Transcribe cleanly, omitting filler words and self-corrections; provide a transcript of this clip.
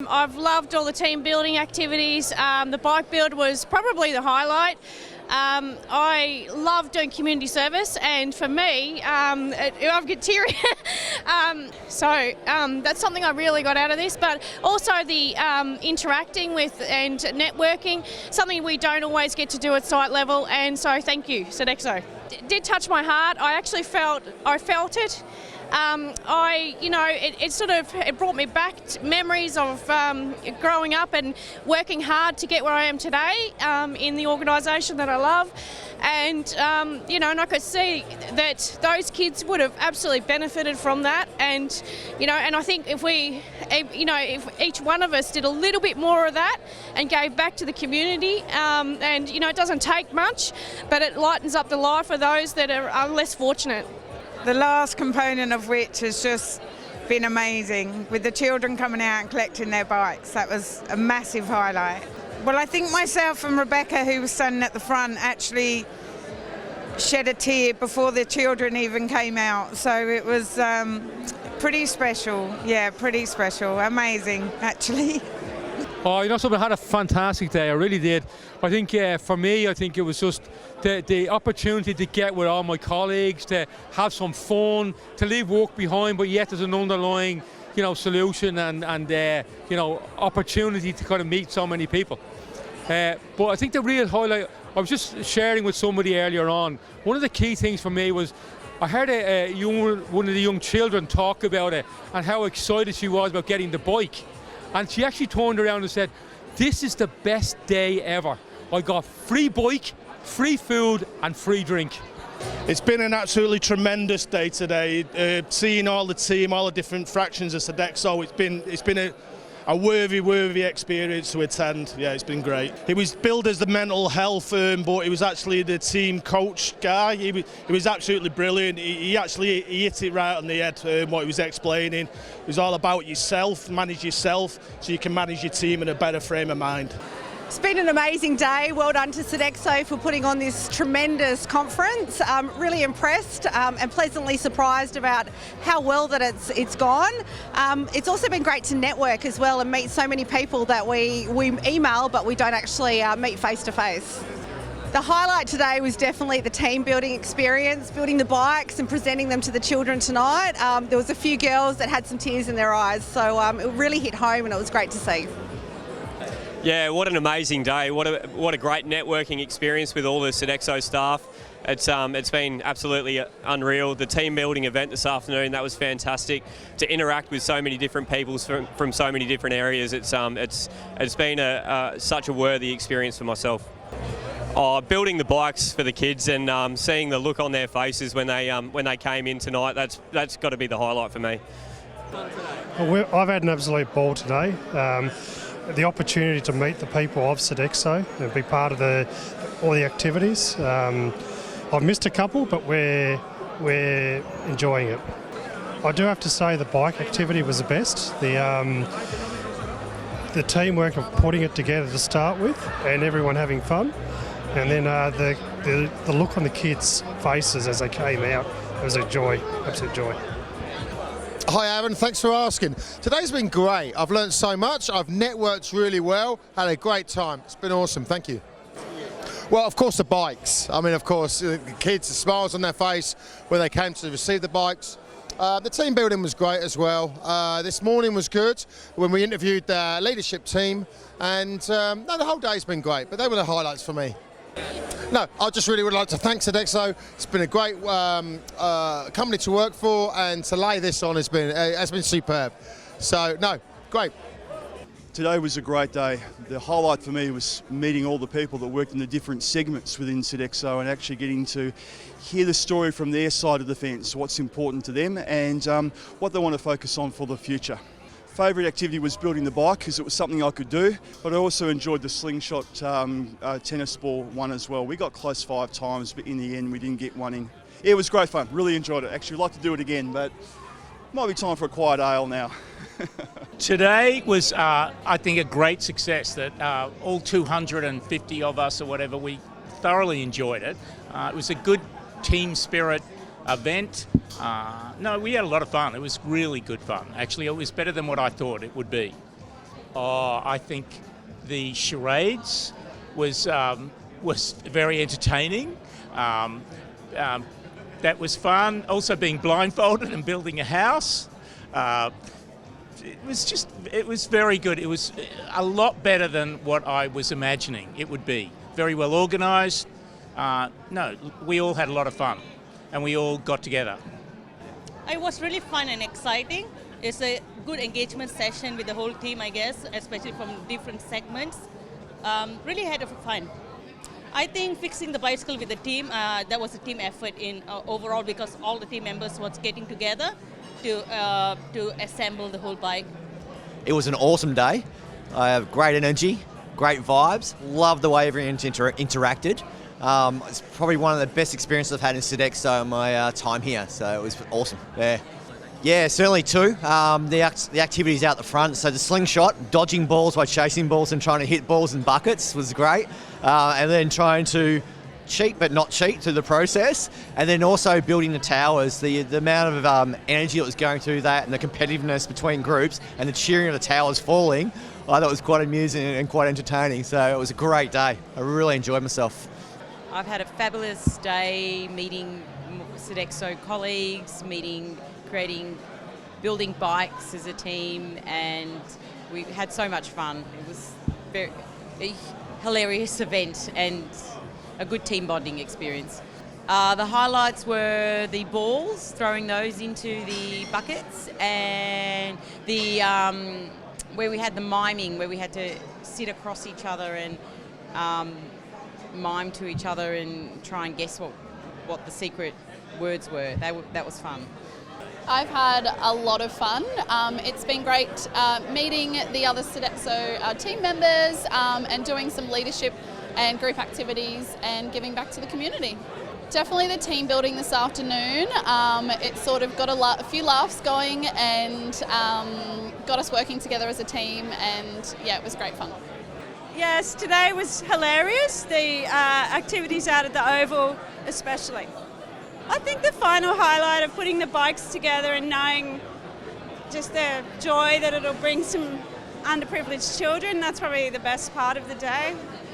I've loved all the team building activities. The bike build was probably the highlight. I love doing community service, and for me, I get teary. That's something I really got out of this, but also the interacting with and networking, something we don't always get to do at site level, and so thank you, Sodexo. It did touch my heart. I felt it. It brought me back to memories of growing up and working hard to get where I am today in the organisation that I love, and and I could see that those kids would have absolutely benefited from that, and I think if each one of us did a little bit more of that and gave back to the community, it doesn't take much, but it lightens up the life for those that are less fortunate. The last component of which has just been amazing, with the children coming out and collecting their bikes. That was a massive highlight. Well, I think myself and Rebecca, who was standing at the front, actually shed a tear before the children even came out. So it was pretty special. Yeah, pretty special. Amazing, actually. Oh, something, I had a fantastic day, I really did. I think for me, I think it was just the opportunity to get with all my colleagues, to have some fun, to leave work behind, but yet there's an underlying, solution and opportunity to kind of meet so many people. But I think the real highlight, I was just sharing with somebody earlier on, one of the key things for me was I heard one of the young children talk about it and how excited she was about getting the bike. And she actually turned around and said, "This is the best day ever. I got free bike, free food and free drink." It's been an absolutely tremendous day today. Seeing all the team, all the different fractions of Sodexo, it's been a worthy experience to attend. Yeah, it's been great. He was billed as the mental health, but he was actually the team coach guy. He was absolutely brilliant. He hit it right on the head, what he was explaining. It was all about yourself, manage yourself, so you can manage your team in a better frame of mind. It's been an amazing day. Well done to Sodexo for putting on this tremendous conference. Really impressed and pleasantly surprised about how well that it's gone. It's also been great to network as well and meet so many people that we email but we don't actually meet face to face. The highlight today was definitely the team building experience, building the bikes and presenting them to the children tonight. There was a few girls that had some tears in their eyes, so it really hit home and it was great to see. Yeah, what an amazing day. What a great networking experience with all the Sodexo staff. It's been absolutely unreal. The team building event this afternoon, that was fantastic. To interact with so many different people from so many different areas, it's been such a worthy experience for myself. Building the bikes for the kids and seeing the look on their faces when they came in tonight, that's got to be the highlight for me. Well, I've had an absolute ball today. The opportunity to meet the people of Sodexo and be part of all the activities. I've missed a couple, but we're enjoying it. I do have to say the bike activity was the best. The teamwork of putting it together to start with, and everyone having fun, and then the look on the kids' faces as they came out, it was a joy, absolute joy. Hi Aaron, thanks for asking. Today's been great. I've learned so much. I've networked really well. Had a great time. It's been awesome. Thank you. Well, of course, the bikes. I mean, of course, the kids, the smiles on their face when they came to receive the bikes. The team building was great as well. This morning was good when we interviewed the leadership team, and the whole day's been great, but they were the highlights for me. No, I just really would like to thank Sodexo. It's been a great company to work for, and to lay this on has been superb. So, no, great. Today was a great day. The highlight for me was meeting all the people that worked in the different segments within Sodexo and actually getting to hear the story from their side of the fence, what's important to them and what they want to focus on for the future. Favourite activity was building the bike because it was something I could do, but I also enjoyed the slingshot tennis ball one as well. We got close 5 times, but in the end we didn't get one in. It was great fun, really enjoyed it. Actually, I'd like to do it again, but might be time for a quiet ale now. Today was, I think, a great success that all 250 of us or whatever, we thoroughly enjoyed it. It was a good team spirit event. No, we had a lot of fun. It was really good fun. Actually, it was better than what I thought it would be. Oh, I think the charades was very entertaining. That was fun. Also being blindfolded and building a house. It was very good. It was a lot better than what I was imagining it would be. Very well organised. No, we all had a lot of fun and we all got together. It was really fun and exciting. It's a good engagement session with the whole team, I guess, especially from different segments. Really had fun. I think fixing the bicycle with the team, that was a team effort in overall, because all the team members was getting together to assemble the whole bike. It was an awesome day. I have great energy, great vibes. Love the way everyone interacted. It's probably one of the best experiences I've had in Sodexo in my time here, so it was awesome. Yeah, certainly too. The activities out the front, so the slingshot, dodging balls while chasing balls and trying to hit balls in buckets was great. And then trying to cheat but not cheat through the process. And then also building the towers, the amount of energy that was going through that and the competitiveness between groups and the cheering of the towers falling, I thought was quite amusing and quite entertaining. So it was a great day. I really enjoyed myself. I've had a fabulous day meeting Sodexo colleagues, building bikes as a team, and we had so much fun. It was a hilarious event and a good team bonding experience. The highlights were the balls, throwing those into the buckets, and the where we had the miming, where we had to sit across each other and mime to each other and try and guess what the secret words were. That was fun. I've had a lot of fun. It's been great meeting the other Sodexo team members and doing some leadership and group activities and giving back to the community. Definitely the team building this afternoon. It sort of got a few laughs going and got us working together as a team, and yeah, it was great fun. Yes, today was hilarious. The activities out at the Oval especially. I think the final highlight of putting the bikes together and knowing just the joy that it'll bring some underprivileged children, that's probably the best part of the day.